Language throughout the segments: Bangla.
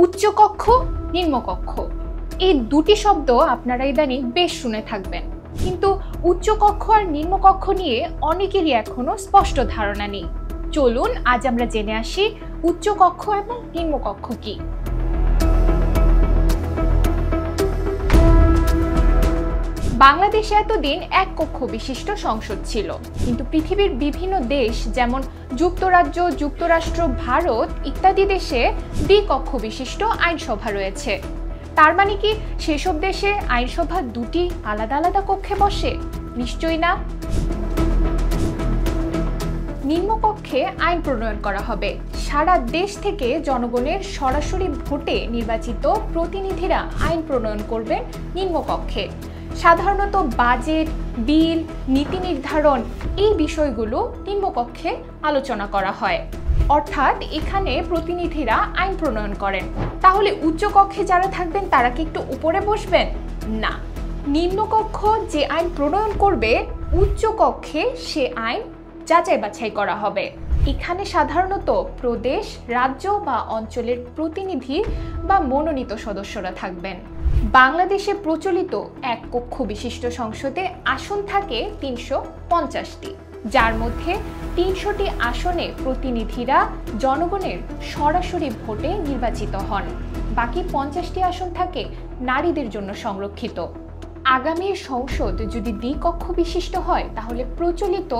উচ্চকক্ষ, নিম্নকক্ষ এই দুটি শব্দ আপনারা ইদানিং বেশ শুনে থাকবেন, কিন্তু উচ্চকক্ষ আর নিম্নকক্ষ নিয়ে অনেকেরই এখনো স্পষ্ট ধারণা নেই। চলুন আজ আমরা জেনে আসি উচ্চকক্ষ এবং নিম্নকক্ষ কি। বাংলাদেশে এতদিন এক কক্ষ বিশিষ্ট সংসদ ছিল, কিন্তু পৃথিবীর বিভিন্ন দেশ যেমন যুক্তরাজ্য, যুক্তরাষ্ট্র, ভারত ইত্যাদি দেশে দ্বিকক্ষ বিশিষ্ট আইনসভা রয়েছে। তার মানে কি সেসব দেশে আইনসভা দুটি আলাদা আলাদা কক্ষে বসে? নিশ্চয়ই না। নিম্নকক্ষে আইন প্রণয়ন করা হবে। সারা দেশ থেকে জনগণের সরাসরি ভোটে নির্বাচিত প্রতিনিধিরা আইন প্রণয়ন করবেন নিম্নকক্ষে। সাধারণত বাজেট, বিল, নীতি নির্ধারণ এই বিষয়গুলো নিম্নকক্ষে আলোচনা করা হয়, অর্থাৎ এখানে প্রতিনিধিরা আইন প্রণয়ন করেন। তাহলে উচ্চকক্ষে যারা থাকবেন তারা কি একটু উপরে বসবেন? না, নিম্নকক্ষ যে আইন প্রণয়ন করবে উচ্চকক্ষে সে আইন যাচাই বাছাই করা হবে। এখানে সাধারণত প্রদেশ, রাজ্য বা অঞ্চলের প্রতিনিধি বা মনোনীত সদস্যরা থাকবেন। বাংলাদেশে প্রচলিত এক কক্ষ বিশিষ্ট সংসদে আসন থাকে ৩৫০টি, যার মধ্যে ৩০০টি আসনে প্রতিনিধিরা জনগণের সরাসরি ভোটে নির্বাচিত হন। বাকি ৫০টি আসন থাকে নারীদের জন্য সংরক্ষিত। আগামী সংসদ যদি দ্বিকক্ষ বিশিষ্ট হয় তাহলে প্রচলিত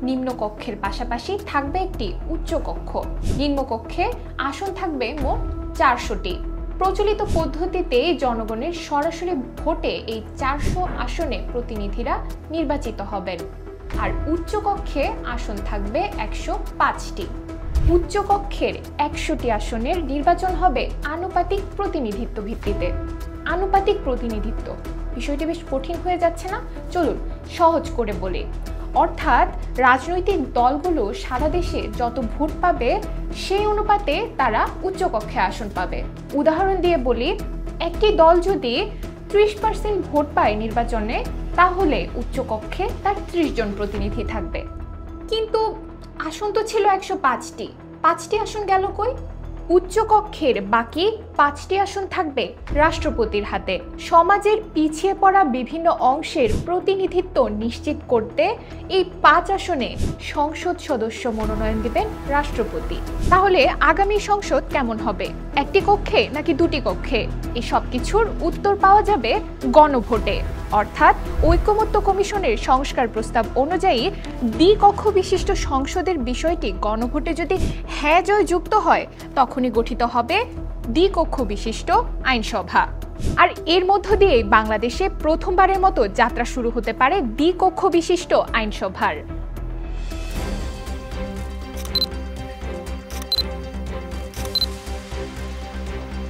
নিম্নকক্ষের পাশাপাশি থাকবে একটি উচ্চকক্ষ। নিম্নকক্ষে আসন থাকবে মোট ৪০০টি। প্রচলিত পদ্ধতিতে জনগণের সরাসরি ভোটে এই ৪০০ আসনে প্রতিনিধিরা নির্বাচিত হবেন, আর উচ্চকক্ষে আসন থাকবে ১০৫টি। উচ্চকক্ষের ১০০টি আসনের নির্বাচন হবে আনুপাতিক প্রতিনিধিত্ব ভিত্তিতে। আনুপাতিক প্রতিনিধিত্ব বিষয়টি বেশ কঠিন হয়ে যাচ্ছে না? চলুন সহজ করে বলি। অর্থাৎ রাজনৈতিক দলগুলো সারা দেশে যত ভোট পাবে সেই অনুপাতে তারা উচ্চকক্ষে আসন পাবে। উদাহরণ দিয়ে বলি, একটি দল যদি ৩০% ভোট পায় নির্বাচনে, তাহলে উচ্চকক্ষে তার ৩০ জন প্রতিনিধি থাকবে। কিন্তু আসন তো ছিল ১০৫টি, ৫টি আসন গেল কই? উচ্চকক্ষের বাকি ৫টি আসন থাকবে রাষ্ট্রপতির হাতে। সমাজের পিছিয়ে পড়া বিভিন্ন অংশের প্রতিনিধিত্ব নিশ্চিত করতে এই ৫ আসনে সংসদ সদস্য মনোনয়ন দিবেন রাষ্ট্রপতি। তাহলে আগামী সংসদ কেমন হবে? একটি কক্ষে নাকি দুটি কক্ষে? এই সব কিছুর উত্তর পাওয়া যাবে গণভোটে। অর্থাৎ ঐকমত্য কমিশনের সংস্কার প্রস্তাব অনুযায়ী দ্বিকক্ষ বিশিষ্ট সংসদের বিষয়টি গণভোটে যদি হ্যাঁ জয় যুক্ত হয় তখনই গঠিত হবে দ্বিকক্ষ বিশিষ্ট আইনসভা। আর এর মধ্য দিয়ে বাংলাদেশে প্রথমবারের মতো যাত্রা শুরু হতে পারে দ্বিকক্ষ বিশিষ্ট আইনসভার।